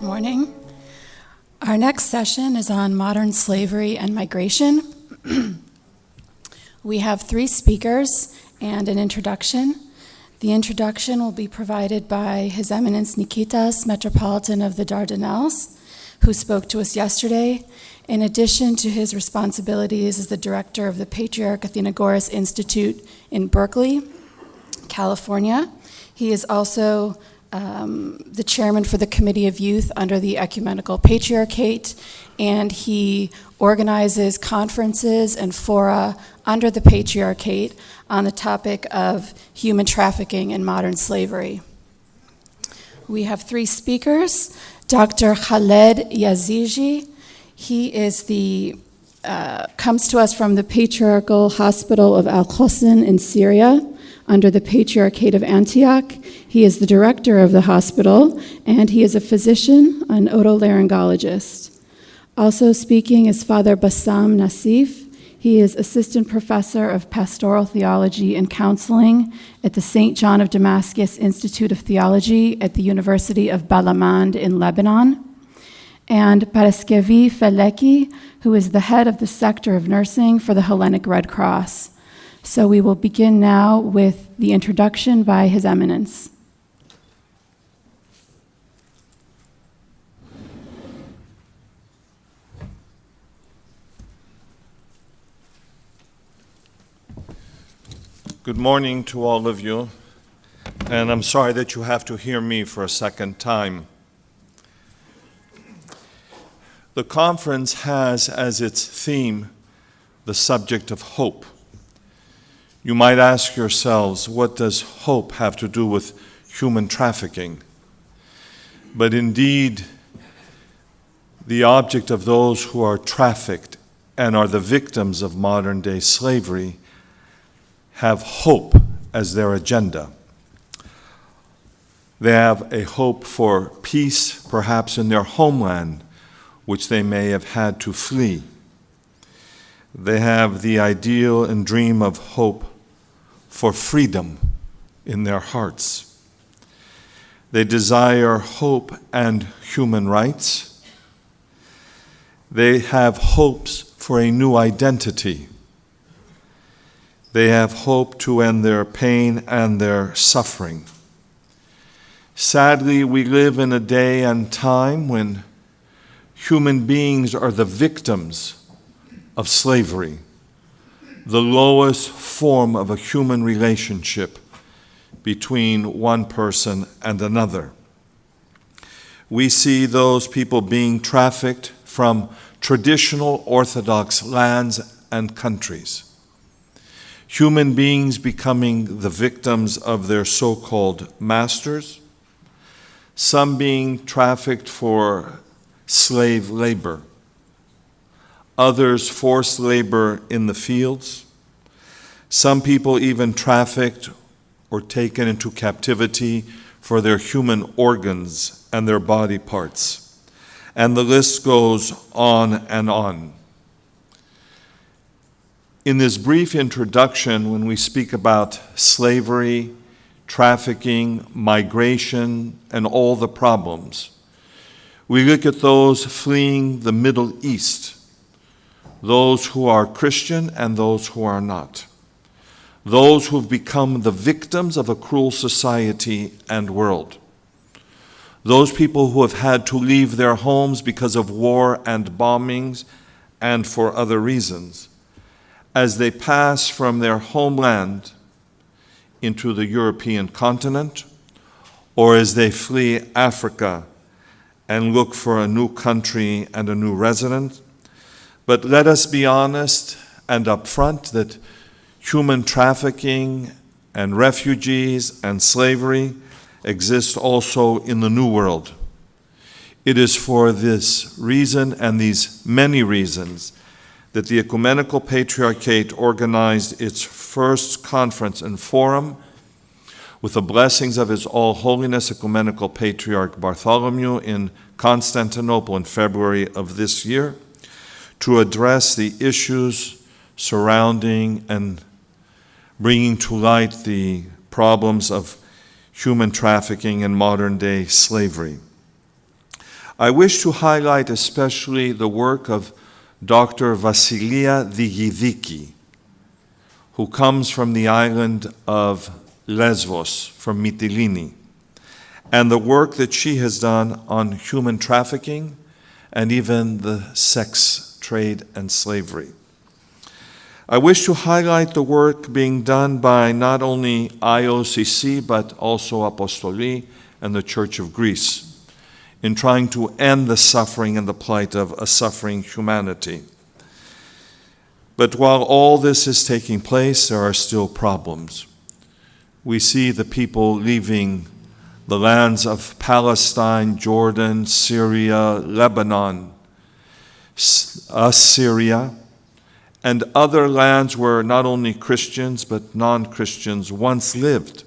Morning. Our next session is on modern slavery and migration. We have 3 speakers and an introduction. The introduction will be provided by His Eminence Nikitas, Metropolitan of the Dardanelles, who spoke to us yesterday. In addition to his responsibilities as the director of the Patriarch Athenagoras Institute in Berkeley, California, he is also the chairman for the Committee of Youth under the Ecumenical Patriarchate, and he organizes conferences and fora under the Patriarchate on the topic of human trafficking and modern slavery. We have 3 speakers. Dr. Khaled Yaziji, he is comes to us from the Patriarchal Hospital of Al-Hosn in Syria, under the Patriarchate of Antioch. He is the director of the hospital, and he is a physician, an otolaryngologist. Also speaking is Father Bassam Nassif. He is assistant professor of pastoral theology and counseling at the St. John of Damascus Institute of Theology at the University of Balamand in Lebanon. And Paraskevi Feleki, who is the head of the sector of nursing for the Hellenic Red Cross. So we will begin now with the introduction by His Eminence. Good morning to all of you, and I'm sorry that you have to hear me for a second time. The conference has as its theme the subject of hope. You might ask yourselves, what does hope have to do with human trafficking? But indeed, the object of those who are trafficked and are the victims of modern-day slavery have hope as their agenda. They have a hope for peace, perhaps in their homeland, which they may have had to flee. They have the ideal and dream of hope for freedom in their hearts. They desire hope and human rights. They have hopes for a new identity. They have hope to end their pain and their suffering. Sadly, we live in a day and time when human beings are the victims of slavery, the lowest form of a human relationship between one person and another. We see those people being trafficked from traditional Orthodox lands and countries. Human beings becoming the victims of their so-called masters, some being trafficked for slave labor, others forced labor in the fields, some people even trafficked or taken into captivity for their human organs and their body parts. And the list goes on and on. In this brief introduction, when we speak about slavery, trafficking, migration, and all the problems, we look at those fleeing the Middle East, those who are Christian and those who are not, those who have become the victims of a cruel society and world, those people who have had to leave their homes because of war and bombings and for other reasons, as they pass from their homeland into the European continent, or as they flee Africa and look for a new country and a new resident. But let us be honest and upfront that human trafficking and refugees and slavery exist also in the New World. It is for this reason and these many reasons that the Ecumenical Patriarchate organized its first conference and forum with the blessings of His All Holiness Ecumenical Patriarch Bartholomew in Constantinople in February of this year to address the issues surrounding and bringing to light the problems of human trafficking and modern-day slavery. I wish to highlight especially the work of Dr. Vasilia Digidiki, who comes from the island of Lesvos, from Mytilene, and the work that she has done on human trafficking and even the sex trade and slavery. I wish to highlight the work being done by not only IOCC, but also Apostoli and the Church of Greece in trying to end the suffering and the plight of a suffering humanity. But while all this is taking place, there are still problems. We see the people leaving the lands of Palestine, Jordan, Syria, Lebanon, Syria, and other lands where not only Christians but non-Christians once lived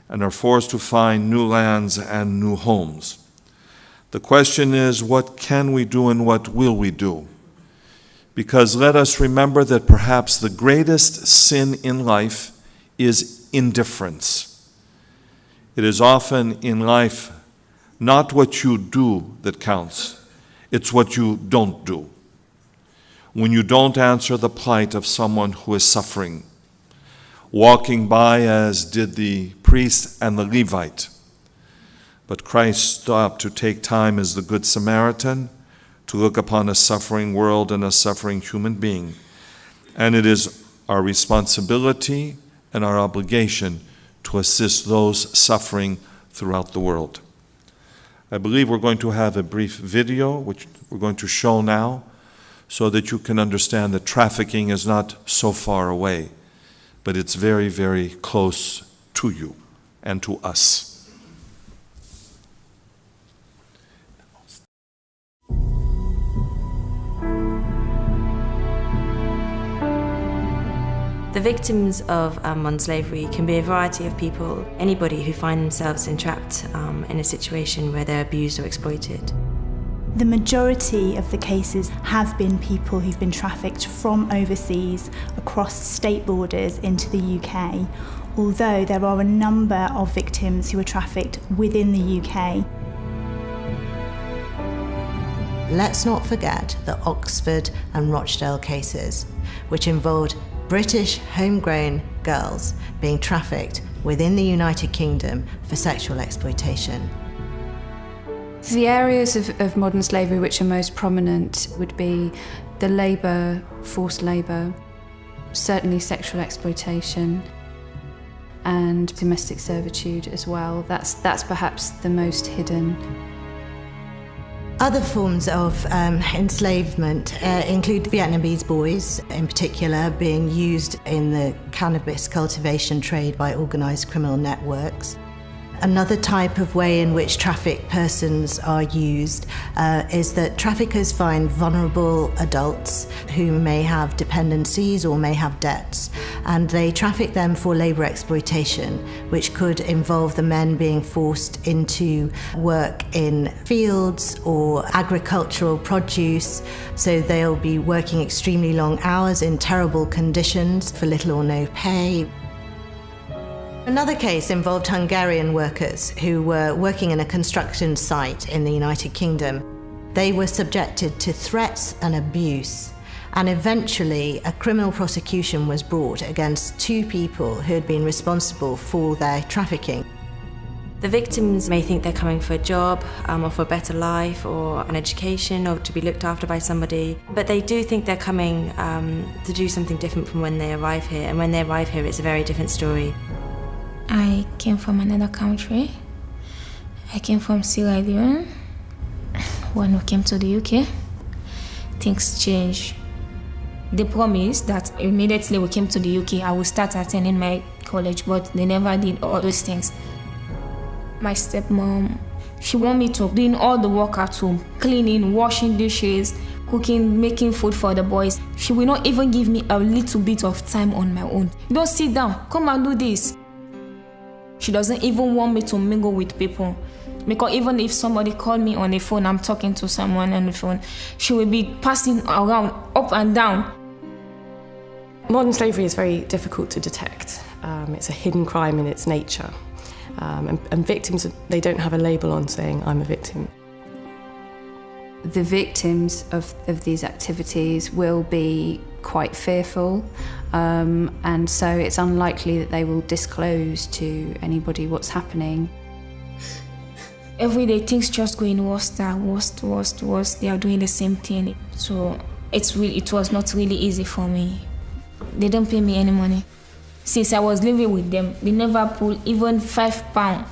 and are forced to find new lands and new homes. The question is, what can we do and what will we do? Because let us remember that perhaps the greatest sin in life is indifference. It is often in life not what you do that counts, it's what you don't do. When you don't answer the plight of someone who is suffering, walking by as did the priest and the Levite. But Christ stopped to take time as the Good Samaritan to look upon a suffering world and a suffering human being. And it is our responsibility and our obligation to assist those suffering throughout the world. I believe we're going to have a brief video, which we're going to show now, so that you can understand that trafficking is not so far away, but it's very, very close to you and to us. The victims of modern slavery can be a variety of people, anybody who find themselves entrapped in a situation where they're abused or exploited. The majority of the cases have been people who've been trafficked from overseas across state borders into the UK, although there are a number of victims who are trafficked within the UK. Let's not forget the Oxford and Rochdale cases, which involved British homegrown girls being trafficked within the United Kingdom for sexual exploitation. The areas of modern slavery which are most prominent would be the labour, forced labour, certainly sexual exploitation, and domestic servitude as well. That's perhaps the most hidden. Other forms of enslavement include Vietnamese boys, in particular, being used in the cannabis cultivation trade by organised criminal networks. Another type of way in which trafficked persons are used is that traffickers find vulnerable adults who may have dependencies or may have debts, and they traffic them for labour exploitation, which could involve the men being forced into work in fields or agricultural produce, so they'll be working extremely long hours in terrible conditions for little or no pay. Another case involved Hungarian workers who were working in a construction site in the United Kingdom. They were subjected to threats and abuse, and eventually a criminal prosecution was brought against two people who had been responsible for their trafficking. The victims may think they're coming for a job or for a better life or an education or to be looked after by somebody, but they do think they're coming to do something different from when they arrive here, and when they arrive here it's a very different story. I came from another country. I came from Sierra Leone. When we came to the UK, things changed. They promised that immediately we came to the UK, I would start attending my college, but they never did all those things. My stepmom, she wanted me to doing all the work at home, cleaning, washing dishes, cooking, making food for the boys. She will not even give me a little bit of time on my own. Don't sit down, come and do this. She doesn't even want me to mingle with people. Because even if somebody called me on the phone, I'm talking to someone on the phone, she will be passing around, up and down. Modern slavery is very difficult to detect. It's a hidden crime in its nature. And victims, they don't have a label on saying, I'm a victim. The victims of these activities will be quite fearful, and so it's unlikely that they will disclose to anybody what's happening. Every day things just going worse. They are doing the same thing. So it was not really easy for me. They don't pay me any money. Since I was living with them, they never pull even £5.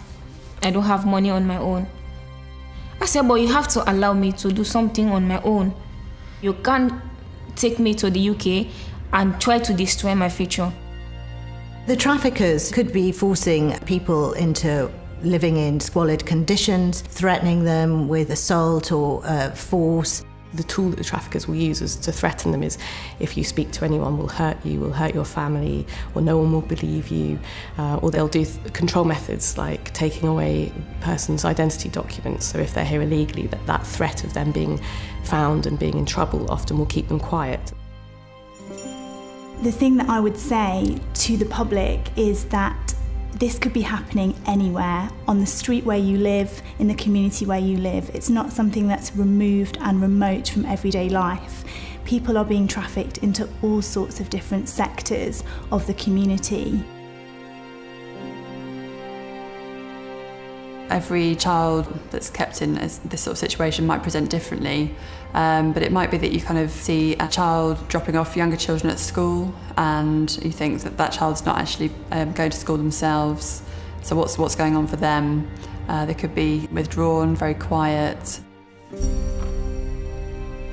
I don't have money on my own. I said, but you have to allow me to do something on my own. You can't take me to the UK and try to destroy my future. The traffickers could be forcing people into living in squalid conditions, threatening them with assault or force. The tool that the traffickers will use is to threaten them is, if you speak to anyone, we'll hurt you, we'll hurt your family, or no one will believe you. Or they'll do control methods like taking away a person's identity documents. So if they're here illegally, that threat of them being found and being in trouble often will keep them quiet. The thing that I would say to the public is that this could be happening anywhere, on the street where you live, in the community where you live. It's not something that's removed and remote from everyday life. People are being trafficked into all sorts of different sectors of the community. Every child that's kept in this sort of situation might present differently, but it might be that you kind of see a child dropping off younger children at school and you think that that child's not actually going to school themselves, so what's going on for them? They could be withdrawn, very quiet.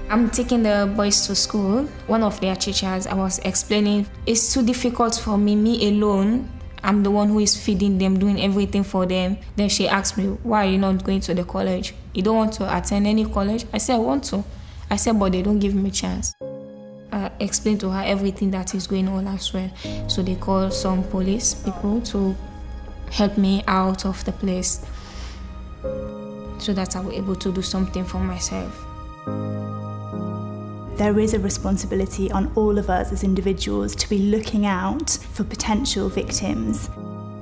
I'm taking the boys to school. One of their teachers, I was explaining, it's too difficult for me alone. I'm the one who is feeding them, doing everything for them. Then she asked me, why are you not going to the college? You don't want to attend any college? I said, I want to. I said, but they don't give me a chance. I explained to her everything that is going on as well. So they called some police people to help me out of the place so that I was able to do something for myself. There is a responsibility on all of us as individuals to be looking out for potential victims.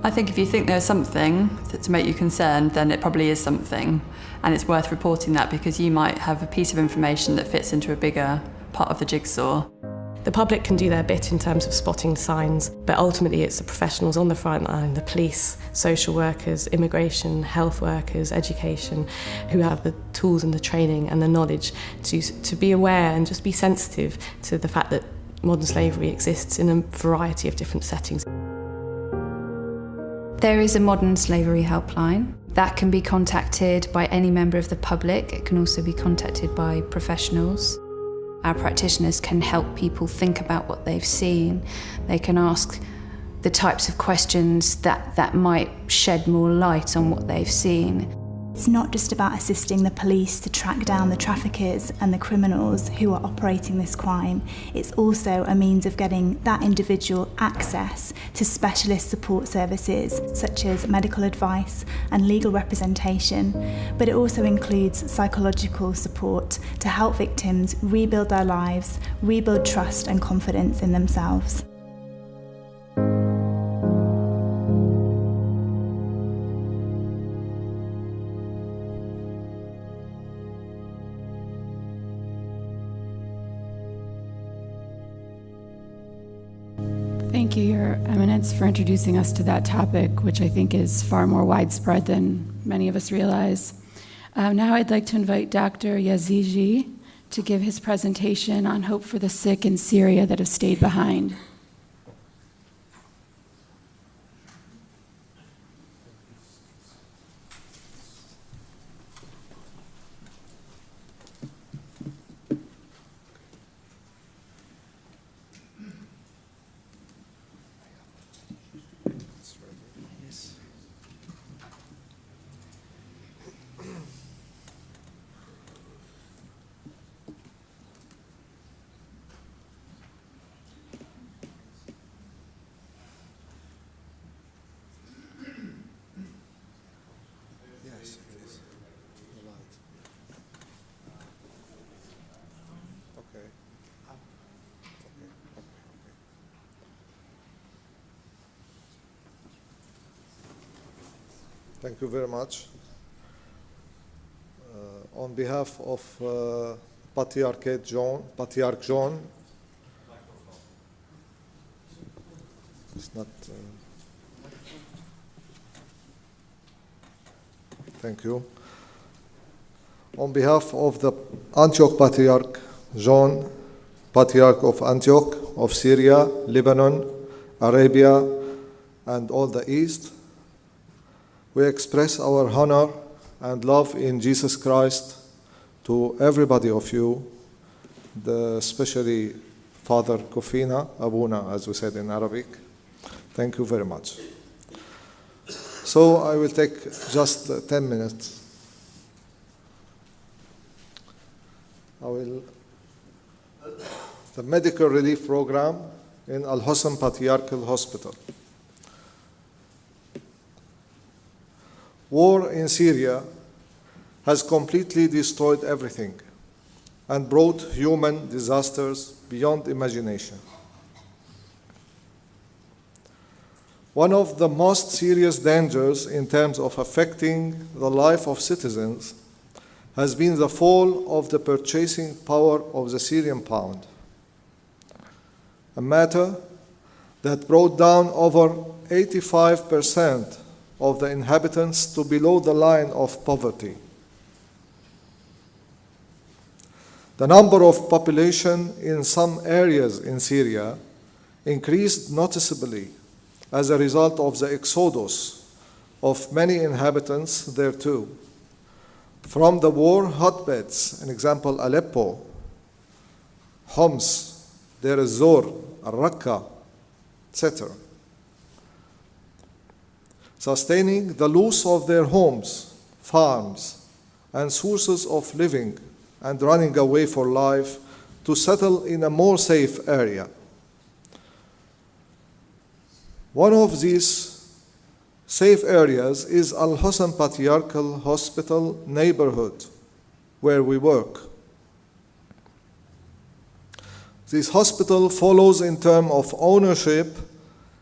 I think if you think there's something to make you concerned, then it probably is something, and it's worth reporting that because you might have a piece of information that fits into a bigger part of the jigsaw. The public can do their bit in terms of spotting signs, but ultimately it's the professionals on the front line, the police, social workers, immigration, health workers, education, who have the tools and the training and the knowledge to be aware and just be sensitive to the fact that modern slavery exists in a variety of different settings. There is a modern slavery helpline that can be contacted by any member of the public. It can also be contacted by professionals. Our practitioners can help people think about what they've seen. They can ask the types of questions that might shed more light on what they've seen. It's not just about assisting the police to track down the traffickers and the criminals who are operating this crime. It's also a means of getting that individual access to specialist support services such as medical advice and legal representation, but it also includes psychological support to help victims rebuild their lives, rebuild trust and confidence in themselves. Thank you, Your Eminence, for introducing us to that topic, which I think is far more widespread than many of us realize. Now I'd like to invite Dr. Yaziji to give his presentation on hope for the sick in Syria that have stayed behind. Thank you very much. on behalf of Patriarch John. It's not. Thank you. On behalf of the Antioch Patriarch John, Patriarch of Antioch, of Syria, Lebanon, Arabia, and all the East, we express our honor and love in Jesus Christ to everybody of you, especially Father Kofina, Abuna, as we said in Arabic. Thank you very much. So I will take just 10 minutes. The medical relief program in Al-Hosn Patriarchal Hospital. War in Syria has completely destroyed everything and brought human disasters beyond imagination. One of the most serious dangers in terms of affecting the life of citizens has been the fall of the purchasing power of the Syrian pound, a matter that brought down over 85% of the inhabitants to below the line of poverty. The number of population in some areas in Syria increased noticeably as a result of the exodus of many inhabitants thereto from the war hotbeds, an example Aleppo, Homs, Deir ez-Zor, Al-Raqqa, etc., sustaining the loss of their homes, farms, and sources of living, and running away for life to settle in a more safe area. One of these safe areas is Al-Hosn Patriarchal Hospital neighborhood, where we work. This hospital follows in terms of ownership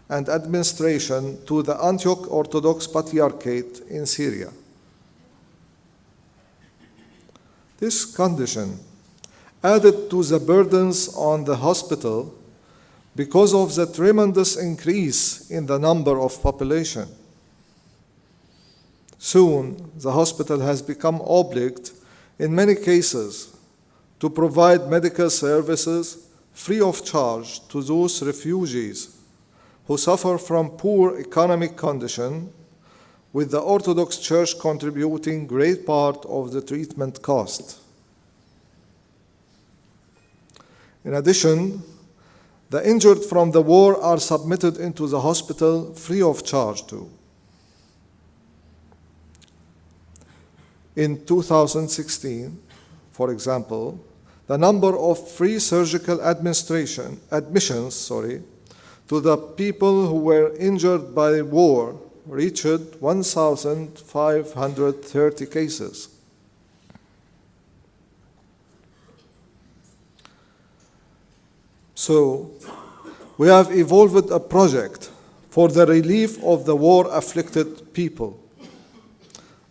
and administration to the Antioch Orthodox Patriarchate in Syria. This condition added to the burdens on the hospital because of the tremendous increase in the number of population. Soon, the hospital has become obliged, in many cases, to provide medical services free of charge to those refugees who suffer from poor economic condition, with the Orthodox Church contributing great part of the treatment cost. In addition, the injured from the war are submitted into the hospital free of charge too. In 2016, for example, the number of free surgical admissions to the people who were injured by war reached 1,530 cases. So, we have evolved a project for the relief of the war-afflicted people.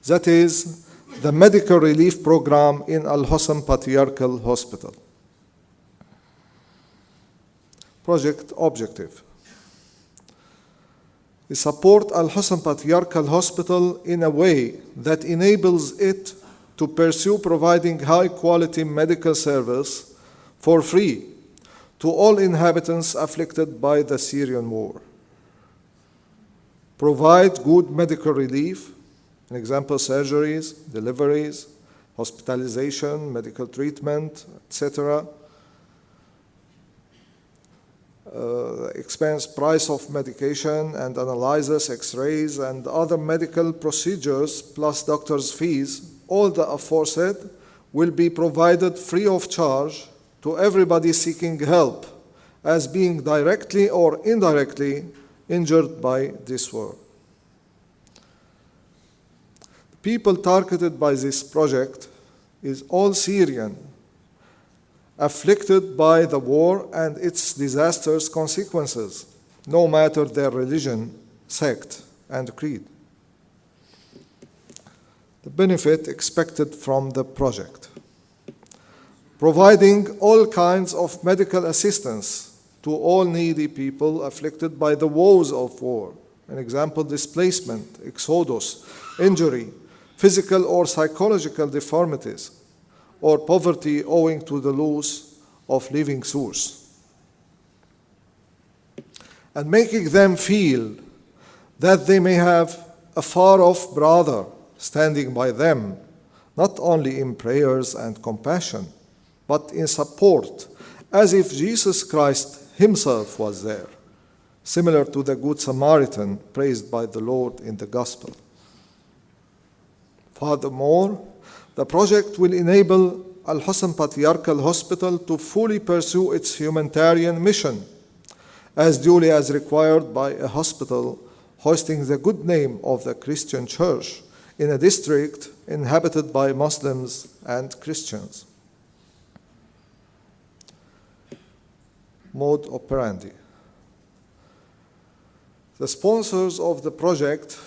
That is the medical relief program in Al-Hosn Patriarchal Hospital. Project objective: we support Al-Hosn Patriarchal Hospital in a way that enables it to pursue providing high-quality medical service for free to all inhabitants afflicted by the Syrian war. Provide good medical relief, an example, surgeries, deliveries, hospitalization, medical treatment, etc. Expense price of medication and analysis, x-rays, and other medical procedures, plus doctors' fees, all the aforesaid will be provided free of charge to everybody seeking help as being directly or indirectly injured by this war. The people targeted by this project is all Syrian afflicted by the war and its disastrous consequences, no matter their religion, sect, and creed. the benefit expected from the project. Providing all kinds of medical assistance to all needy people afflicted by the woes of war. An example, displacement, exodus, injury, physical or psychological deformities, or poverty owing to the loss of living source. And making them feel that they may have a far-off brother standing by them, not only in prayers and compassion, but in support, as if Jesus Christ himself was there, similar to the Good Samaritan praised by the Lord in the Gospel. Furthermore, the project will enable Al-Husn Patriarchal Hospital to fully pursue its humanitarian mission, as duly as required by a hospital hoisting the good name of the Christian Church in a district inhabited by Muslims and Christians. Mode operandi. The sponsors of the project,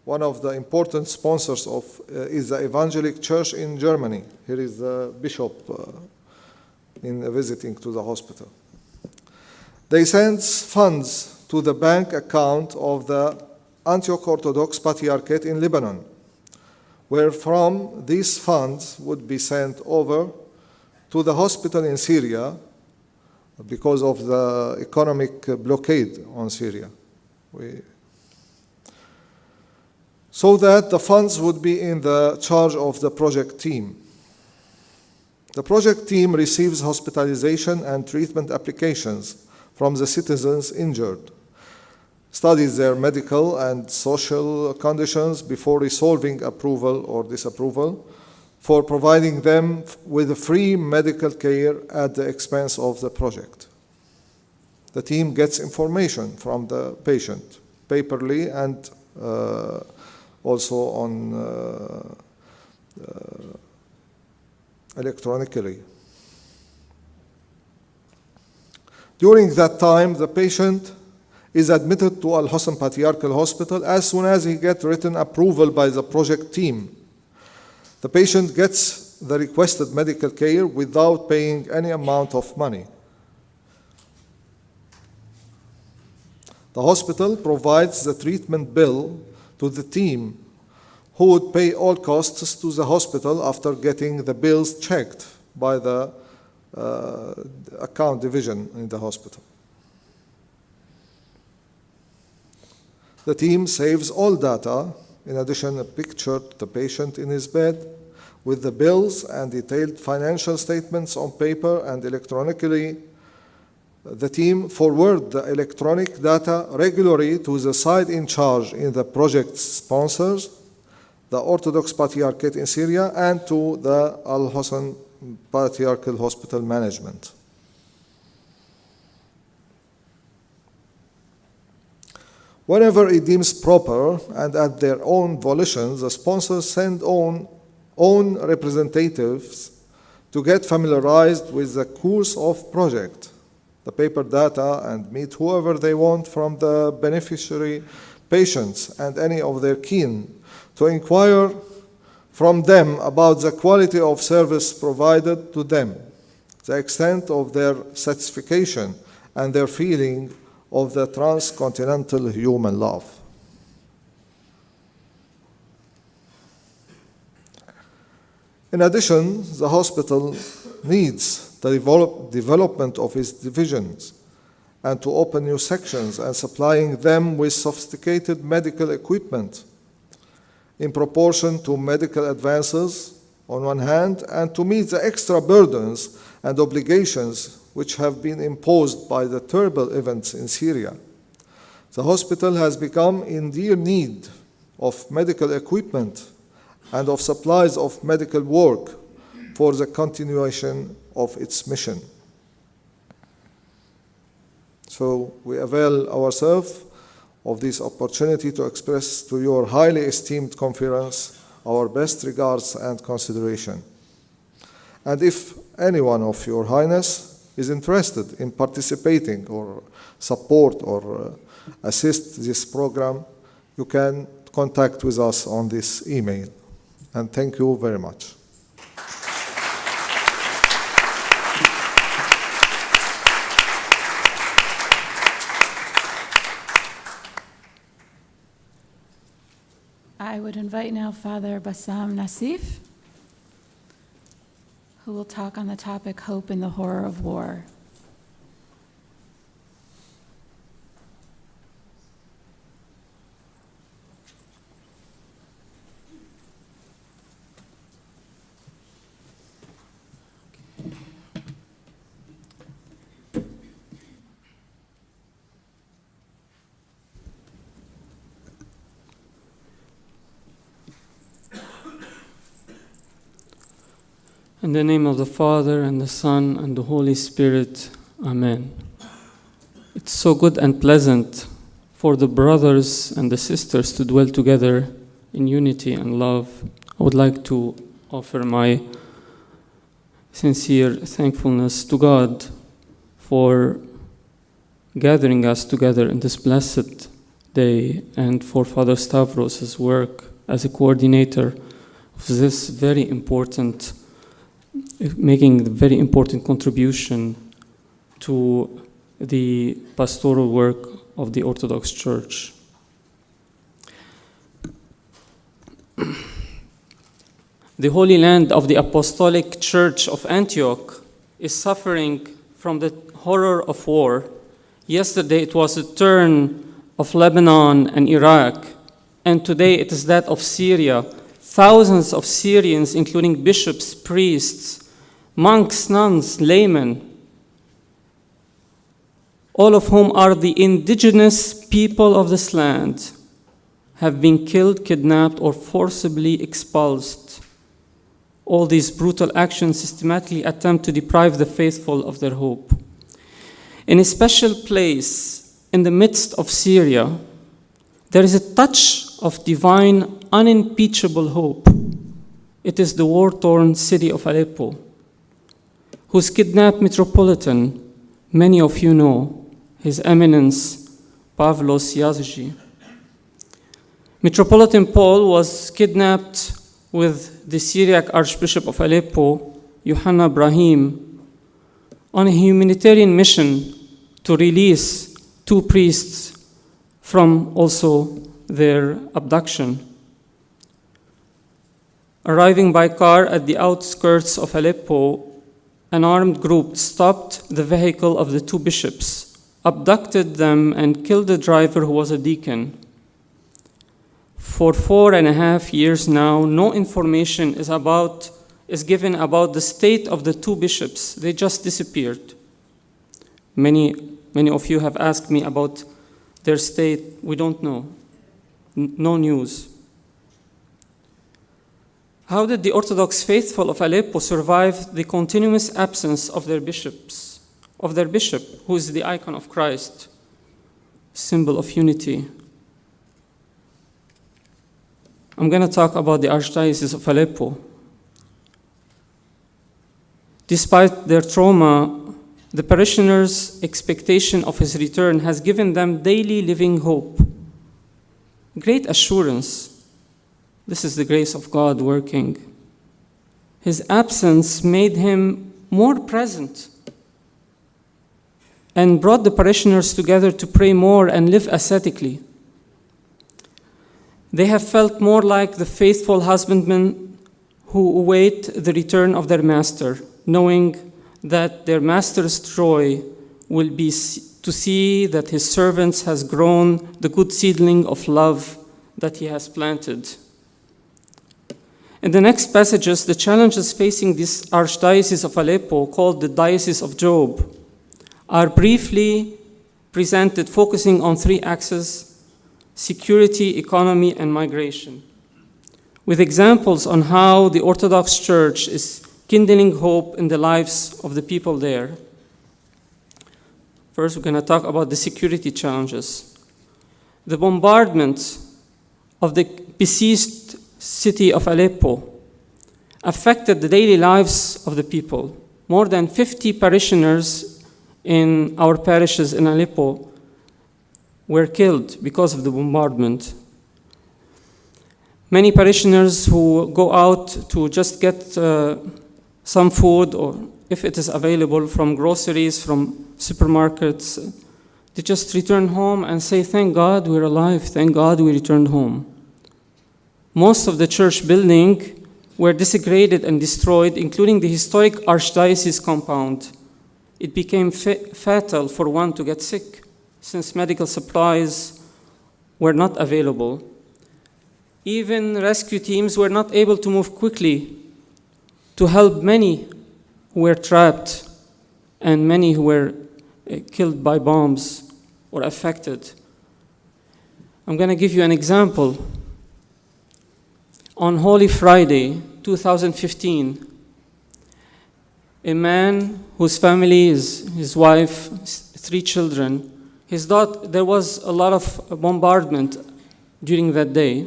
one of the important sponsors is the Evangelic Church in Germany. Here is the bishop in visiting to the hospital. They send funds to the bank account of the Antioch Orthodox Patriarchate in Lebanon, where from these funds would be sent over to the hospital in Syria because of the economic blockade on Syria. So that the funds would be in the charge of the project team. The project team receives hospitalization and treatment applications from the citizens injured, studies their medical and social conditions before resolving approval or disapproval, for providing them with free medical care at the expense of the project. The team gets information from the patient, paperly and also on electronically. During that time, the patient is admitted to Al-Husn Patriarchal Hospital as soon as he gets written approval by the project team. The patient gets the requested medical care without paying any amount of money. The hospital provides the treatment bill to the team, who would pay all costs to the hospital after getting the bills checked by the account division in the hospital. The team saves all data, in addition a picture of the patient in his bed, with the bills and detailed financial statements on paper and electronically. The team forward the electronic data regularly to the side in charge in the project's sponsors, the Orthodox Patriarchate in Syria, and to the Al-Husn Patriarchal Hospital management. Whenever it deems proper and at their own volition, the sponsors send own representatives to get familiarized with the course of project, the paper data, and meet whoever they want from the beneficiary patients and any of their kin, to inquire from them about the quality of service provided to them, the extent of their satisfaction, and their feeling of the transcontinental human love. In addition, the hospital needs the development of its divisions and to open new sections and supplying them with sophisticated medical equipment in proportion to medical advances on one hand, and to meet the extra burdens and obligations which have been imposed by the terrible events in Syria. The hospital has become in dire need of medical equipment and of supplies of medical work for the continuation of its mission. So we avail ourselves of this opportunity to express to your highly esteemed conference our best regards and consideration. And if any one of your highness is interested in participating or support or assist this program, you can contact with us on this email. And thank you very much. I would invite now Father Bassam Nassif, who will talk on the topic Hope in the Horror of War. In the name of the Father, and the Son, and the Holy Spirit. Amen. It's so good and pleasant for the brothers and the sisters to dwell together in unity and love. I would like to offer my sincere thankfulness to God for gathering us together in this blessed day, and for Father Stavros' work as a coordinator of this very important, making a very important contribution to the pastoral work of the Orthodox Church. The Holy Land of the Apostolic Church of Antioch is suffering from the horror of war. Yesterday it was the turn of Lebanon and Iraq, and today it is that of Syria. Thousands of Syrians, including bishops, priests, monks, nuns, laymen, all of whom are the indigenous people of this land, have been killed, kidnapped, or forcibly expulsed. All these brutal actions systematically attempt to deprive the faithful of their hope. In a special place in the midst of Syria, there is a touch of divine, unimpeachable hope. It is the war-torn city of Aleppo, whose kidnapped Metropolitan, many of you know, His Eminence, Khaled Yaziji. Metropolitan Paul was kidnapped with the Syriac Archbishop of Aleppo, Yohanna Ibrahim, on a humanitarian mission to release 2 priests from also their abduction. Arriving by car at the outskirts of Aleppo, an armed group stopped the vehicle of the 2 bishops, abducted them, and killed the driver, who was a deacon. For 4.5 years now, no information is given about the state of the 2 bishops. They just disappeared. Many of you have asked me about their state. We don't know. No news. How did the Orthodox faithful of Aleppo survive the continuous absence of their bishop, who is the icon of Christ, symbol of unity? I'm going to talk about the Archdiocese of Aleppo. Despite their trauma, the parishioners' expectation of his return has given them daily living hope, great assurance. This is the grace of God working. His absence made him more present and brought the parishioners together to pray more and live ascetically. They have felt more like the faithful husbandmen who await the return of their master, knowing that their master's joy will be to see that his servants has grown the good seedling of love that he has planted. In the next passages, the challenges facing this Archdiocese of Aleppo, called the Diocese of Job, are briefly presented, focusing on 3 axes: security, economy, and migration, with examples on how the Orthodox Church is kindling hope in the lives of the people there. First, we're going to talk about the security challenges. The bombardment of the besieged city of Aleppo affected the daily lives of the people. More than 50 parishioners in our parishes in Aleppo were killed because of the bombardment. Many parishioners who go out to just get some food, or if it is available, from groceries, from supermarkets, they just return home and say, thank God we're alive, thank God we returned home. Most of the church buildings were desecrated and destroyed, including the historic archdiocese compound. It became fatal for one to get sick, since medical supplies were not available. Even rescue teams were not able to move quickly to help many who were trapped and many who were killed by bombs or affected. I'm going to give you an example. On Holy Friday, 2015, a man whose family is his wife, 3 children, his daughter, there was a lot of bombardment during that day.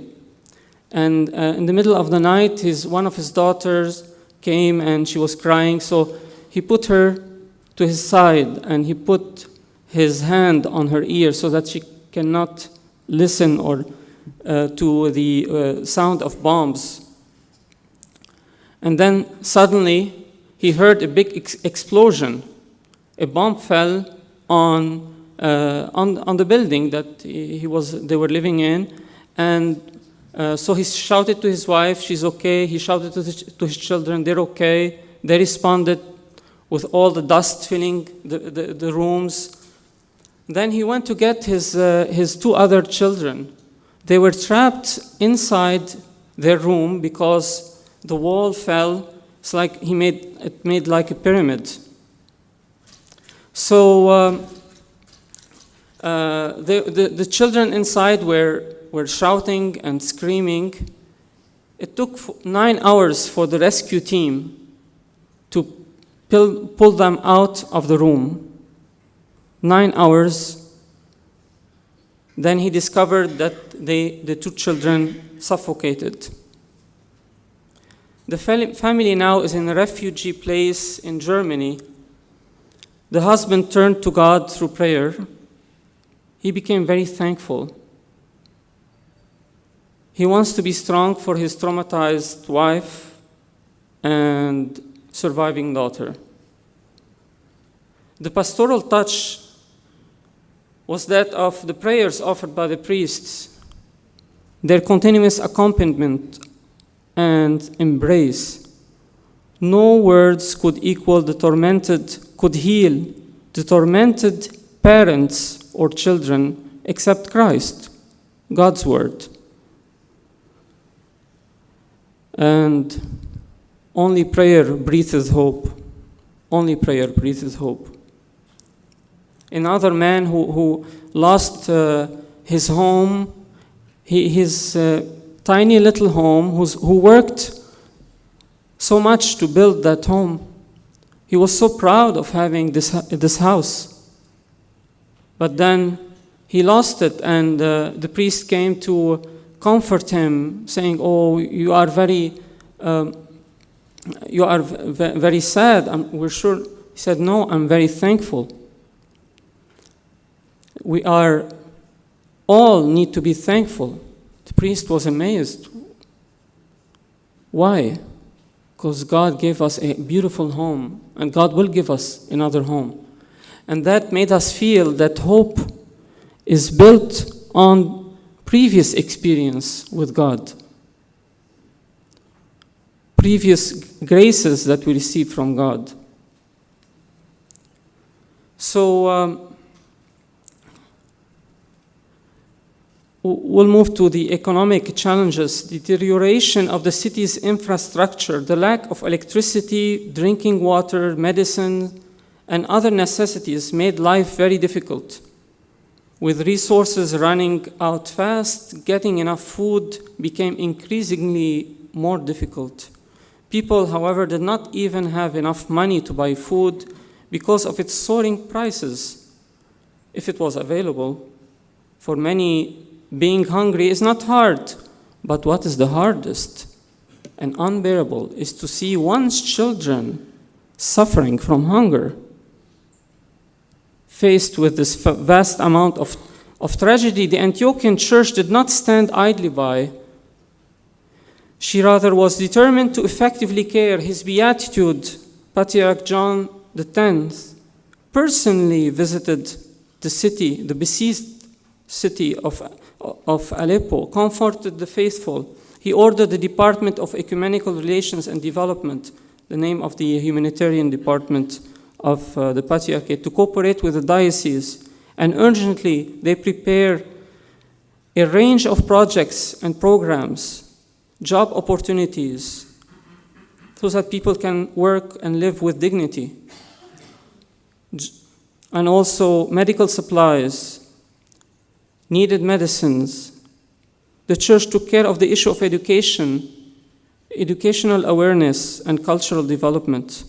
And in the middle of the night, one of his daughters came and she was crying. So he put her to his side and he put his hand on her ear so that she cannot listen or to the sound of bombs. And then suddenly he heard a big explosion. A bomb fell on the building that they were living in, and so he shouted to his wife, she's okay. He shouted to his children, they're okay. They responded with all the dust filling the rooms. Then he went to get his 2 other children. They were trapped inside their room because the wall fell. It's like it made like a pyramid. So the children inside were shouting and screaming. It took 9 hours for the rescue team to pull them out of the room. 9 hours. Then he discovered that the 2 children suffocated. The family now is in a refugee place in Germany. The husband turned to God through prayer. He became very thankful. He wants to be strong for his traumatized wife and surviving daughter. The pastoral touch was that of the prayers offered by the priests, their continuous accompaniment and embrace. No words could heal the tormented parents or children except Christ, God's word. And only prayer breathes hope. Only prayer breathes hope. Another man who lost his home, his tiny little home, who worked so much to build that home. He was so proud of having this house. But then he lost it, and the priest came to comfort him, saying, "Oh, you are very sad. We're sure." He said, "No, I'm very thankful. We all need to be thankful." The priest was amazed. Why? Because God gave us a beautiful home, and God will give us another home. And that made us feel that hope is built on previous experience with God, previous graces that we received from God. So we'll move to the economic challenges. Deterioration of the city's infrastructure, the lack of electricity, drinking water, medicine, and other necessities made life very difficult. With resources running out fast, getting enough food became increasingly more difficult. People, however, did not even have enough money to buy food because of its soaring prices, if it was available. For many, being hungry is not hard, but what is the hardest and unbearable is to see one's children suffering from hunger. Faced with this vast amount of tragedy, the Antiochian church did not stand idly by. She rather was determined to effectively care. His beatitude, Patriarch John X, personally visited the city, the besieged city of Aleppo, comforted the faithful. He ordered the Department of Ecumenical Relations and Development, the name of the humanitarian department of the Patriarchate, to cooperate with the diocese, and urgently they prepare a range of projects and programs, job opportunities, so that people can work and live with dignity. And also medical supplies, needed medicines. The church took care of the issue of education, educational awareness, and cultural development.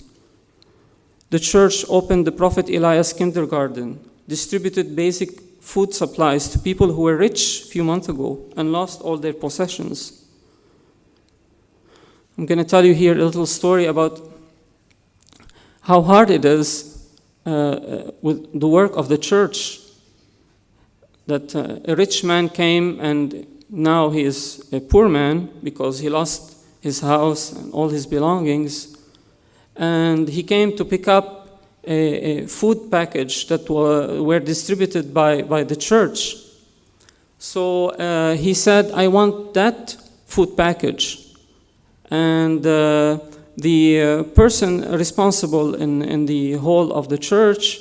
The church opened the Prophet Elias Kindergarten, distributed basic food supplies to people who were rich a few months ago and lost all their possessions. I'm going to tell you here a little story about how hard it is with the work of the church, that a rich man came and now he is a poor man because he lost his house and all his belongings, and he came to pick up a food package that were distributed by the church. So he said, I want that food package. And the person responsible in the hall of the church,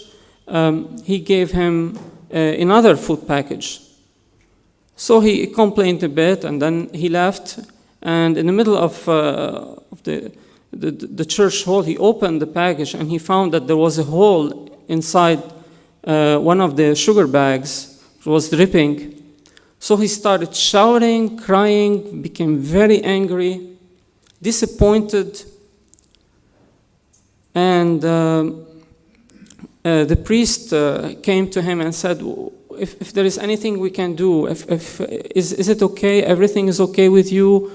he gave him another food package. So he complained a bit, and then he left. And in the middle of the church hall, he opened the package, and he found that there was a hole inside one of the sugar bags. It was dripping. So he started shouting, crying, became very angry, disappointed. And the priest came to him and said, if there is anything we can do, is it okay? Everything is okay with you?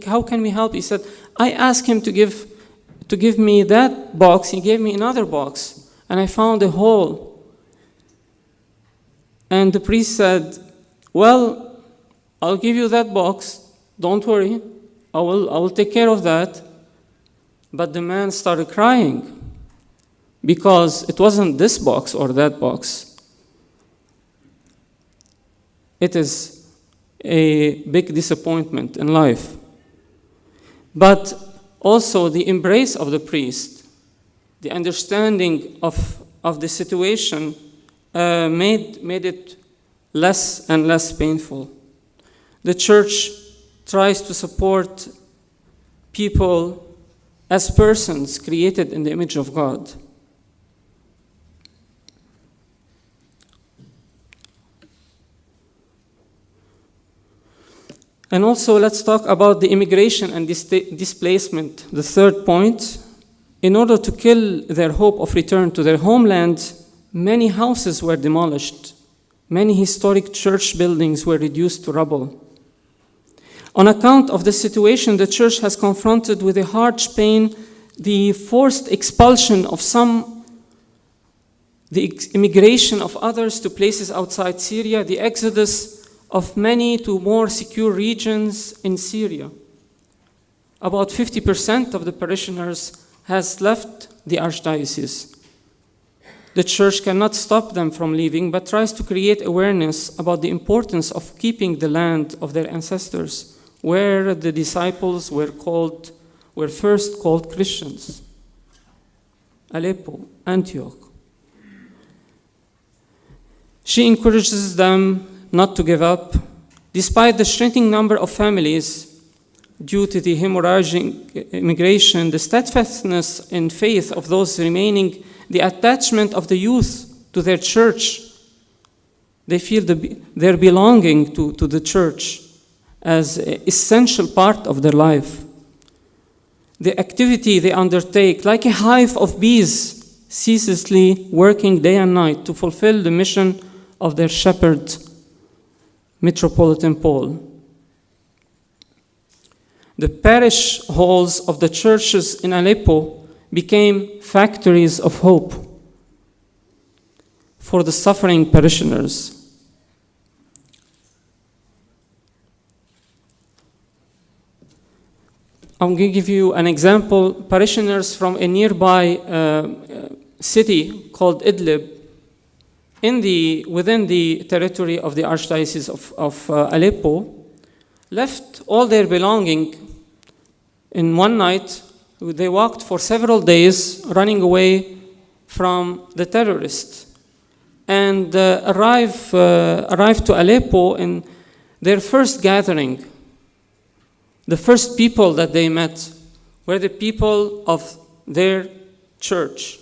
How can we help? He said, I asked him to give me that box. He gave me another box, and I found a hole. And the priest said, well, I'll give you that box. Don't worry. I will take care of that. But the man started crying because it wasn't this box or that box. It is a big disappointment in life. But also the embrace of the priest, the understanding of the situation made it less and less painful. The church tries to support people as persons created in the image of God. And also, let's talk about the immigration and displacement, the third point. In order to kill their hope of return to their homeland, many houses were demolished. Many historic church buildings were reduced to rubble. On account of the situation, the church has confronted with a harsh pain the forced expulsion of some, the immigration of others to places outside Syria, the exodus of many to more secure regions in Syria. About 50% of the parishioners has left the archdiocese. The church cannot stop them from leaving, but tries to create awareness about the importance of keeping the land of their ancestors, where the disciples were first called Christians. Aleppo, Antioch. She encourages them not to give up. Despite the shrinking number of families due to the hemorrhagic immigration, the steadfastness in faith of those remaining, the attachment of the youth to their church, they feel their belonging to the church as an essential part of their life. The activity they undertake, like a hive of bees, ceaselessly working day and night to fulfill the mission of their shepherd, Metropolitan Paul. The parish halls of the churches in Aleppo became factories of hope for the suffering parishioners. I'm going to give you an example. Parishioners from a nearby city called Idlib, within the territory of the Archdiocese of Aleppo, left all their belongings in one night. They walked for several days, running away from the terrorists, and arrived to Aleppo in their first gathering. The first people that they met were the people of their church.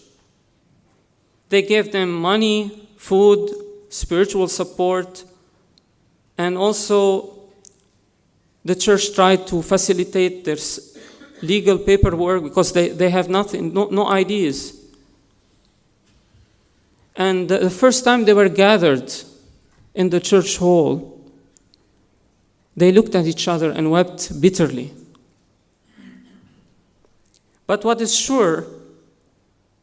They gave them money, food, spiritual support, and also the church tried to facilitate their legal paperwork because they have nothing, no IDs. And the first time they were gathered in the church hall, they looked at each other and wept bitterly. But what is sure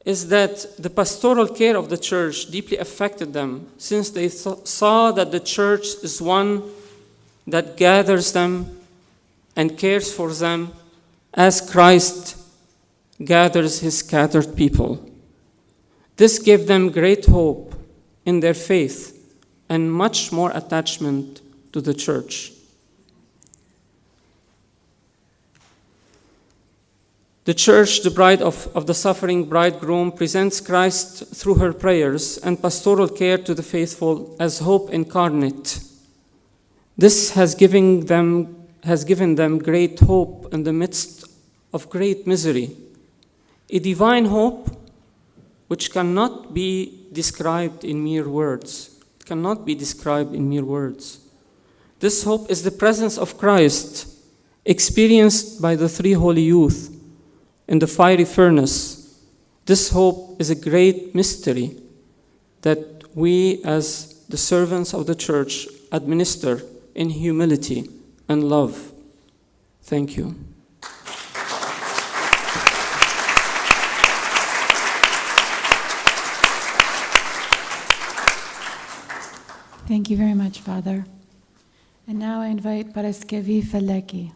is that the pastoral care of the church deeply affected them, since they saw that the church is one that gathers them and cares for them as Christ gathers his scattered people. This gave them great hope in their faith and much more attachment to the church. The church, the bride of the suffering bridegroom, presents Christ through her prayers and pastoral care to the faithful as hope incarnate. This has given them great hope in the midst of great misery, a divine hope which cannot be described in mere words. It cannot be described in mere words. This hope is the presence of Christ, experienced by the three holy youth in the fiery furnace. This hope is a great mystery that we, as the servants of the church, administer in humility and love. Thank you. Thank you very much, Father. And now I invite Paraskevi Feleki.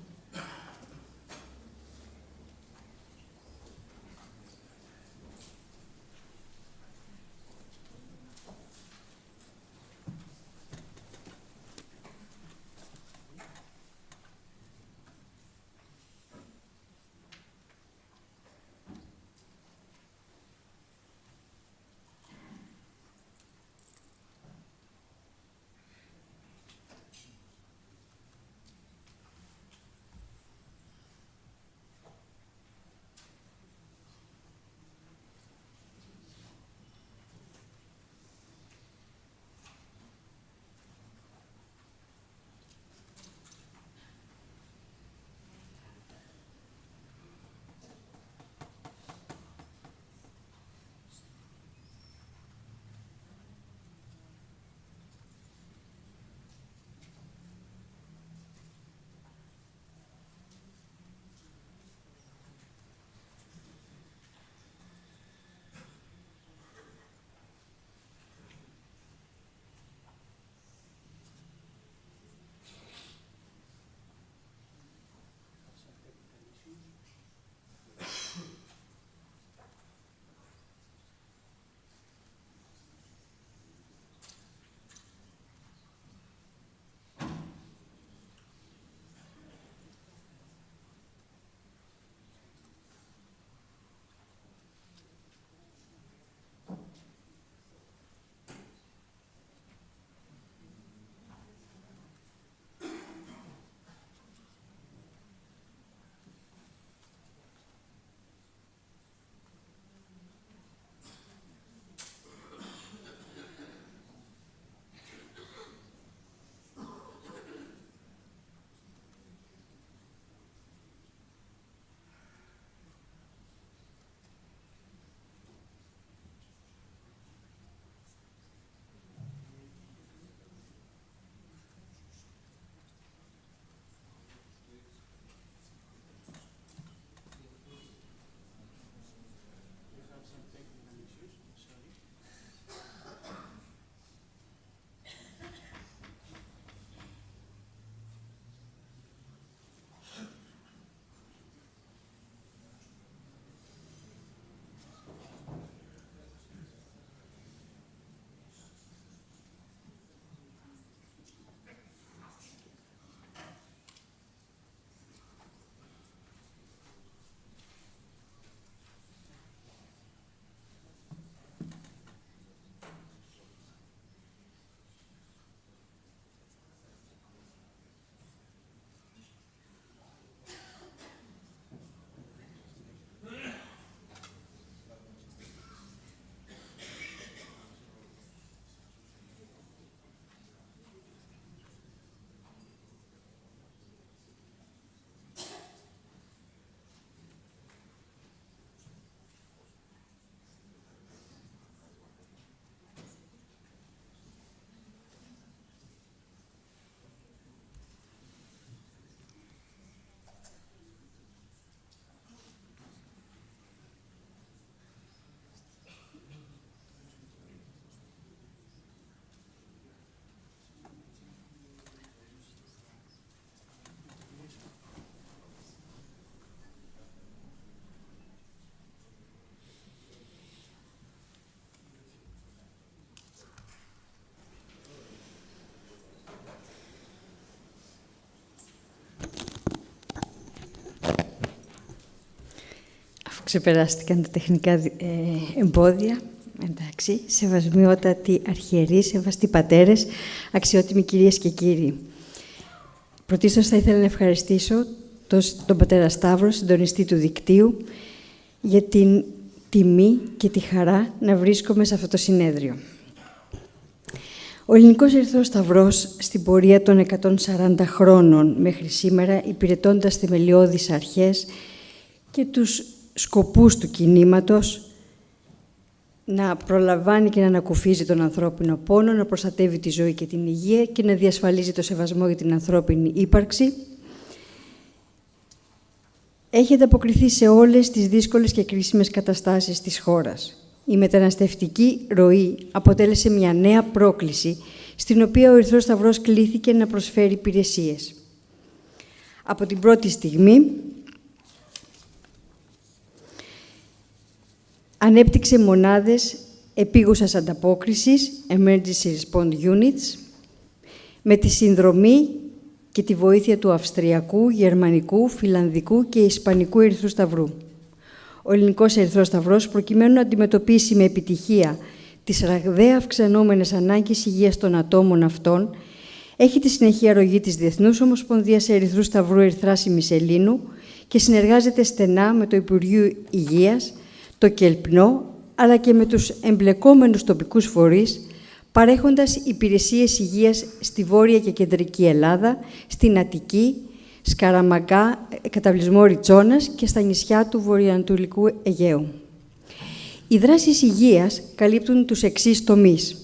ξεπεράστηκαν τα τεχνικά εμπόδια. Εντάξει, σεβασμιότατοι αρχιερείς, σεβαστοί πατέρες, αξιότιμοι κυρίες και κύριοι. Πρωτίστως θα ήθελα να ευχαριστήσω τον πατέρα Σταύρο, συντονιστή του δικτύου, για την τιμή και τη χαρά να βρίσκομαι σε αυτό το συνέδριο. Ο Ελληνικός Ερυθρός Σταυρός, στην πορεία των 140 χρόνων μέχρι σήμερα, υπηρετώντας θεμελιώδεις αρχές και τους σκοπούς του κινήματος, να προλαμβάνει και να ανακουφίζει τον ανθρώπινο πόνο, να προστατεύει τη ζωή και την υγεία και να διασφαλίζει το σεβασμό για την ανθρώπινη ύπαρξη, έχει ανταποκριθεί σε όλες τις δύσκολες και κρίσιμες καταστάσεις της χώρας. Η μεταναστευτική ροή αποτέλεσε μια νέα πρόκληση, στην οποία ο Ερυθρός Σταυρός κλήθηκε να προσφέρει υπηρεσίες. Από την πρώτη στιγμή, ανέπτυξε μονάδες επίγουσας ανταπόκρισης, Emergency Response Units, με τη συνδρομή και τη βοήθεια του Αυστριακού, Γερμανικού, Φιλανδικού και Ισπανικού Ερυθρού Σταυρού. Ο Ελληνικός Ερυθρός Σταυρός, προκειμένου να αντιμετωπίσει με επιτυχία τις ραγδαία αυξανόμενες ανάγκες υγείας των ατόμων αυτών, έχει τη συνεχή αρρωγή της Διεθνούς Ομοσπονδίας Ερυθρού Σταυρού Ερυθράσιμης Ελλήνου και συνεργάζεται στενά με το Υπουργείο Υγείας, το ΚΕΛΠΝΟ, αλλά και με τους εμπλεκόμενους τοπικούς φορείς, παρέχοντας υπηρεσίες υγείας στη Βόρεια και Κεντρική Ελλάδα, στην Αττική, Σκαραμαγκά, καταβλισμό Ριτσόνας και στα νησιά του βορειοανατολικού Αιγαίου. Οι δράσεις υγείας καλύπτουν τους εξής τομείς: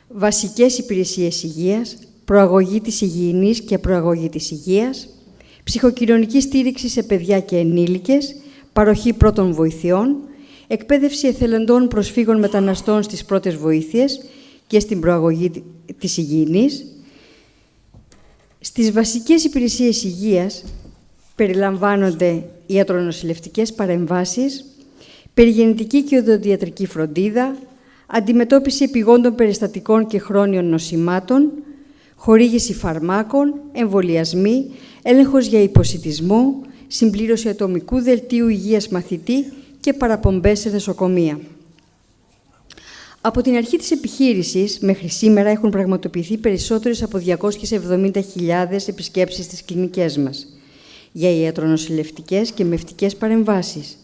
βασικές υπηρεσίες υγείας, προαγωγή της υγιεινής και προαγωγή της υγείας, ψυχοκοινωνική στήριξη σε παιδιά και ενήλικες, παροχή πρώτων βοηθειών, εκπαίδευση εθελοντών προσφύγων μεταναστών στις πρώτες βοήθειες και στην προαγωγή της υγιεινής. Στις βασικές υπηρεσίες υγείας περιλαμβάνονται ιατρονοσηλευτικές παρεμβάσεις, περιγεννητική και οδοντιατρική φροντίδα, αντιμετώπιση επιγόντων περιστατικών και χρόνιων νοσημάτων, χορήγηση φαρμάκων, εμβολιασμοί, έλεγχος για υποσιτισμό, συμπλήρωση ατομικού δελτίου υγείας μαθητή και παραπομπές σε νοσοκομεία. Από την αρχή της επιχείρησης μέχρι σήμερα έχουν πραγματοποιηθεί περισσότερες από 270.000 επισκέψεις στις κλινικές μας για ιατρονοσηλευτικές και μευτικές παρεμβάσεις.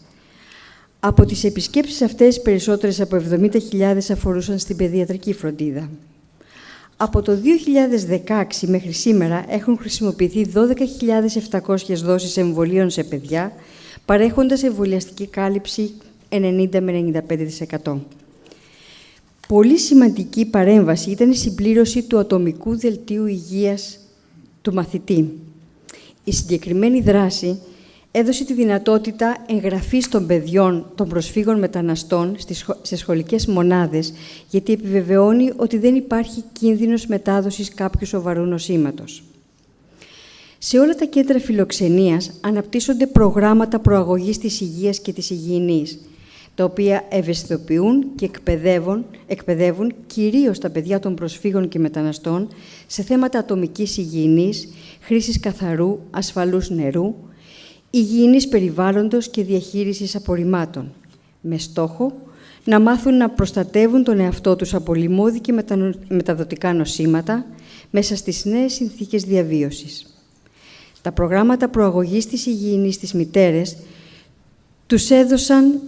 Από τις επισκέψεις αυτές, περισσότερες από 70.000 αφορούσαν στην παιδιατρική φροντίδα. Από το 2016 μέχρι σήμερα έχουν χρησιμοποιηθεί 12.700 δόσεις εμβολίων σε παιδιά, παρέχοντας εμβολιαστική κάλυψη 90 με 95%. Πολύ σημαντική παρέμβαση ήταν η συμπλήρωση του ατομικού δελτίου υγείας του μαθητή. Η συγκεκριμένη δράση έδωσε τη δυνατότητα εγγραφής των παιδιών των προσφύγων μεταναστών σε σχολικές μονάδες, γιατί επιβεβαιώνει ότι δεν υπάρχει κίνδυνος μετάδοσης κάποιου σοβαρού νοσήματος. Σε όλα τα κέντρα φιλοξενίας αναπτύσσονται προγράμματα προαγωγής της υγείας και της υγιεινής, τα οποία ευαισθητοποιούν και εκπαιδεύουν κυρίως τα παιδιά των προσφύγων και μεταναστών σε θέματα ατομικής υγιεινής, χρήσης καθαρού, ασφαλούς νερού, υγιεινής περιβάλλοντος και διαχείρισης απορριμμάτων, με στόχο να μάθουν να προστατεύουν τον εαυτό τους από λοιμώδη και μεταδοτικά νοσήματα μέσα στις νέες συνθήκες διαβίωσης. Τα προγράμματα προαγωγής της υγιεινής στις μητέρες τους έδωσαν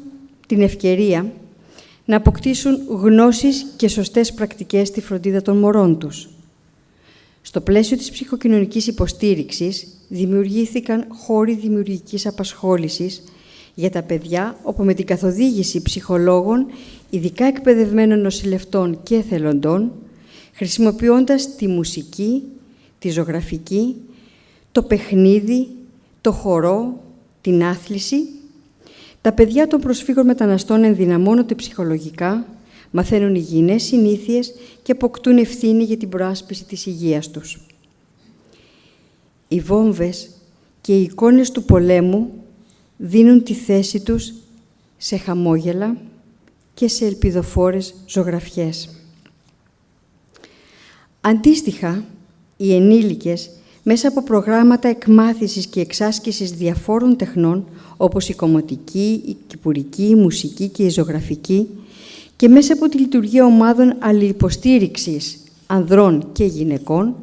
την ευκαιρία να αποκτήσουν γνώσεις και σωστές πρακτικές στη φροντίδα των μωρών τους. Στο πλαίσιο της ψυχοκοινωνικής υποστήριξης δημιουργήθηκαν χώροι δημιουργικής απασχόλησης για τα παιδιά, όπου με την καθοδήγηση ψυχολόγων, ειδικά εκπαιδευμένων νοσηλευτών και εθελοντών, χρησιμοποιώντας τη μουσική, τη ζωγραφική, το παιχνίδι, το χορό, την άθληση, τα παιδιά των προσφύγων μεταναστών ενδυναμώνονται ψυχολογικά, μαθαίνουν υγιεινές συνήθειες και αποκτούν ευθύνη για την προάσπιση της υγείας τους. Οι βόμβες και οι εικόνες του πολέμου δίνουν τη θέση τους σε χαμόγελα και σε ελπιδοφόρες ζωγραφιές. Αντίστοιχα, οι ενήλικες μέσα από προγράμματα εκμάθησης και εξάσκησης διαφόρων τεχνών, όπως η κομμωτική, η κυπουρική, η μουσική και η ζωγραφική, και μέσα από τη λειτουργία ομάδων αλληλυποστήριξης ανδρών και γυναικών,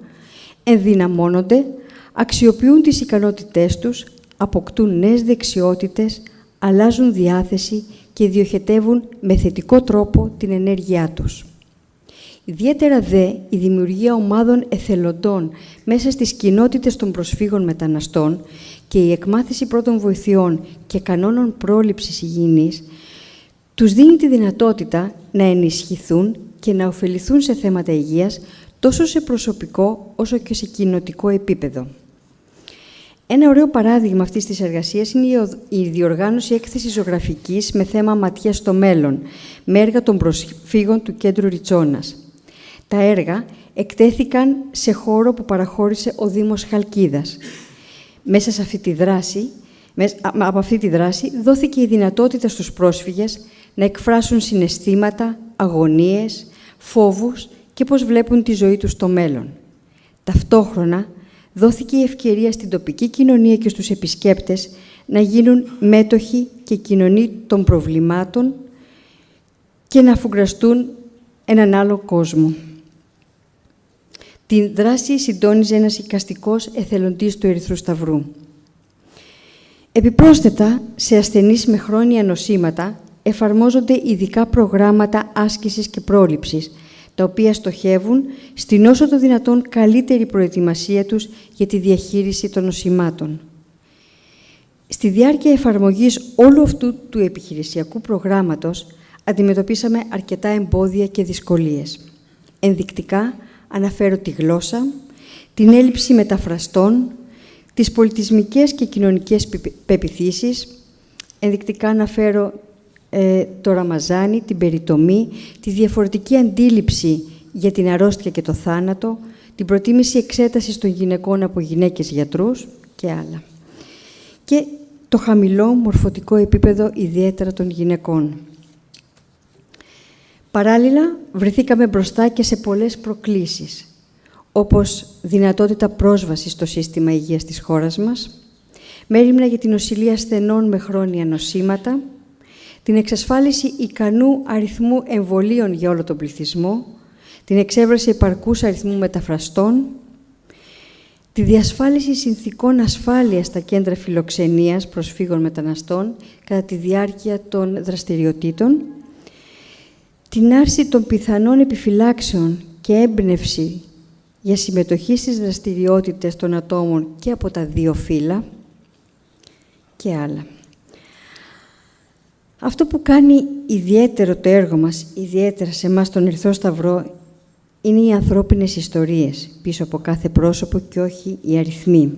ενδυναμώνονται, αξιοποιούν τις ικανότητές τους, αποκτούν νέες δεξιότητες, αλλάζουν διάθεση και διοχετεύουν με θετικό τρόπο την ενέργειά τους. Ιδιαίτερα δε η δημιουργία ομάδων εθελοντών μέσα στις κοινότητες των προσφύγων μεταναστών και η εκμάθηση πρώτων βοηθειών και κανόνων πρόληψης υγιεινής τους δίνει τη δυνατότητα να ενισχυθούν και να ωφεληθούν σε θέματα υγείας τόσο σε προσωπικό όσο και σε κοινοτικό επίπεδο. Ένα ωραίο παράδειγμα αυτής της εργασίας είναι η διοργάνωση έκθεσης ζωγραφικής με θέμα «Ματιά στο μέλλον», με έργα των προσφύγων του κέντρου Ριτσόνας. Τα έργα εκτέθηκαν σε χώρο που παραχώρησε ο Δήμος Χαλκίδας. Μέσα σε από αυτή τη δράση δόθηκε η δυνατότητα στους πρόσφυγες να εκφράσουν συναισθήματα, αγωνίες, φόβους και πώς βλέπουν τη ζωή τους στο μέλλον. Ταυτόχρονα, δόθηκε η ευκαιρία στην τοπική κοινωνία και στους επισκέπτες να γίνουν μέτοχοι και κοινωνοί των προβλημάτων και να αφουγκραστούν έναν άλλο κόσμο. Την δράση συντόνιζε ένας εικαστικός εθελοντής του Ερυθρού Σταυρού. Επιπρόσθετα, σε ασθενείς με χρόνια νοσήματα, εφαρμόζονται ειδικά προγράμματα άσκησης και πρόληψης, τα οποία στοχεύουν στην όσο το δυνατόν καλύτερη προετοιμασία τους για τη διαχείριση των νοσημάτων. Στη διάρκεια εφαρμογής όλου αυτού του επιχειρησιακού προγράμματος, αντιμετωπίσαμε αρκετά εμπόδια και δυσκολίες. Ενδεικτικά, αναφέρω τη γλώσσα, την έλλειψη μεταφραστών, τις πολιτισμικές και κοινωνικές πεποιθήσεις. Ενδεικτικά αναφέρω το Ραμαζάνι, την περιτομή, τη διαφορετική αντίληψη για την αρρώστια και το θάνατο, την προτίμηση εξέτασης των γυναικών από γυναίκες γιατρούς και άλλα. Και το χαμηλό μορφωτικό επίπεδο ιδιαίτερα των γυναικών. Παράλληλα, βρεθήκαμε μπροστά και σε πολλές προκλήσεις, όπως δυνατότητα πρόσβασης στο σύστημα υγείας της χώρας μας, μέριμνα για την νοσηλεία ασθενών με χρόνια νοσήματα, την εξασφάλιση ικανού αριθμού εμβολίων για όλο τον πληθυσμό, την εξέβρεση επαρκούς αριθμού μεταφραστών, τη διασφάλιση συνθηκών ασφάλειας στα κέντρα φιλοξενίας προσφύγων μεταναστών κατά τη διάρκεια των δραστηριοτήτων, την άρση των πιθανών επιφυλάξεων και έμπνευση για συμμετοχή στις δραστηριότητες των ατόμων και από τα δύο φύλλα και άλλα. Αυτό που κάνει ιδιαίτερο το έργο μας, ιδιαίτερα σε εμάς τον Ερυθρό Σταυρό, είναι οι ανθρώπινες ιστορίες πίσω από κάθε πρόσωπο και όχι οι αριθμοί.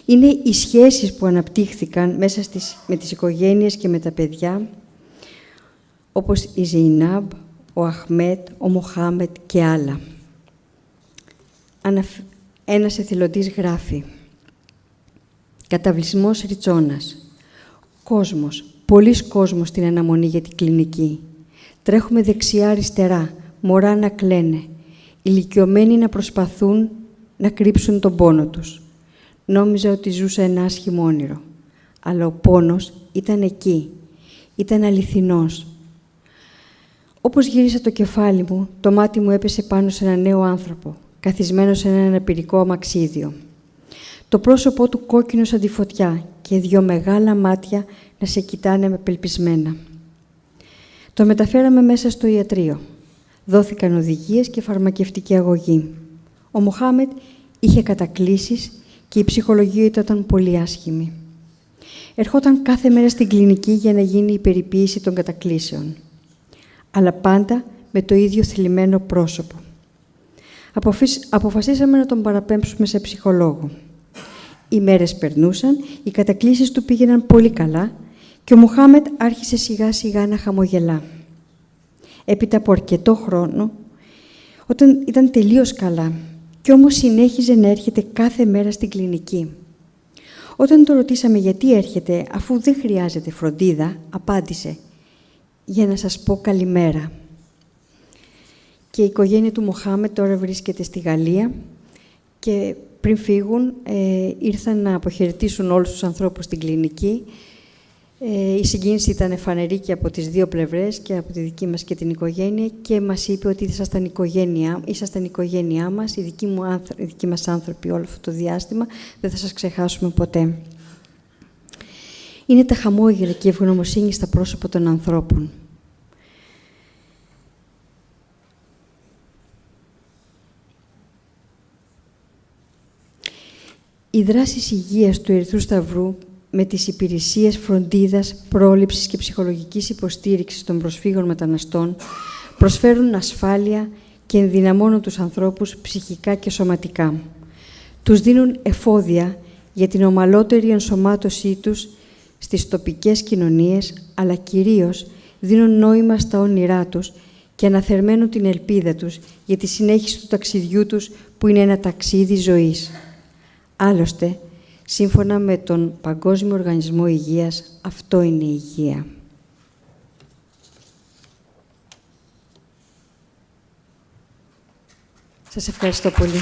Είναι οι σχέσεις που αναπτύχθηκαν μέσα με τις οικογένειες και με τα παιδιά, όπως η Ζεϊνάμπ, ο Αχμέτ, ο Μοχάμετ και άλλα. Ένας εθελοντής γράφει «Καταβλισμός Ριτσόνας. Κόσμος, πολλής κόσμος στην αναμονή για την κλινική. Τρέχουμε δεξιά-αριστερά, μωρά να κλαίνε, ηλικιωμένοι να προσπαθούν να κρύψουν τον πόνο τους. Νόμιζα ότι ζούσα ένα άσχημο όνειρο, αλλά ο πόνος ήταν εκεί, ήταν αληθινός. Όπως γύρισα το κεφάλι μου, το μάτι μου έπεσε πάνω σε έναν νέο άνθρωπο, καθισμένο σε ένα αναπηρικό αμαξίδιο. Το πρόσωπό του κόκκινο σαν τη φωτιά και δύο μεγάλα μάτια να σε κοιτάνε απελπισμένα. Το μεταφέραμε μέσα στο ιατρείο. Δόθηκαν οδηγίες και φαρμακευτική αγωγή. Ο Μοχάμετ είχε κατακλήσεις και η ψυχολογία ήταν πολύ άσχημη. Ερχόταν κάθε μέρα στην κλινική για να γίνει η περιποίηση των κατακλήσεων. Αλλά πάντα με το ίδιο θλιμμένο πρόσωπο. Αποφασίσαμε να τον παραπέμψουμε σε ψυχολόγο. Οι μέρες περνούσαν, οι κατακλήσεις του πήγαιναν πολύ καλά και ο Μοχάμετ άρχισε σιγά-σιγά να χαμογελά. Έπειτα από αρκετό χρόνο, όταν ήταν τελείως καλά, κι όμως συνέχιζε να έρχεται κάθε μέρα στην κλινική. Όταν το ρωτήσαμε γιατί έρχεται, αφού δεν χρειάζεται φροντίδα, απάντησε «Για να σας πω καλημέρα». Και η οικογένεια του Μοχάμετ τώρα βρίσκεται στη Γαλλία και πριν φύγουν, ήρθαν να αποχαιρετήσουν όλους τους ανθρώπους στην κλινική. Η συγκίνηση ήταν φανερή και από τις δύο πλευρές, και από τη δική μας και την οικογένεια, και μας είπε ότι ήσασταν η οικογένειά μας, οι δικοί μας άνθρωποι όλο αυτό το διάστημα, δεν θα σας ξεχάσουμε ποτέ. Είναι τα χαμόγελα και η ευγνωμοσύνη στα πρόσωπα των ανθρώπων. Οι δράσεις υγείας του Ερυθρού Σταυρού με τις υπηρεσίες φροντίδας, πρόληψης και ψυχολογικής υποστήριξης των προσφύγων μεταναστών προσφέρουν ασφάλεια και ενδυναμώνουν τους ανθρώπους ψυχικά και σωματικά. Τους δίνουν εφόδια για την ομαλότερη ενσωμάτωσή τους στις τοπικές κοινωνίες, αλλά κυρίως δίνουν νόημα στα όνειρά τους και αναθερμαίνουν την ελπίδα τους για τη συνέχιση του ταξιδιού τους, που είναι ένα ταξίδι ζωής. Άλλωστε, σύμφωνα με τον Παγκόσμιο Οργανισμό Υγείας, αυτό είναι η υγεία. Σας ευχαριστώ πολύ.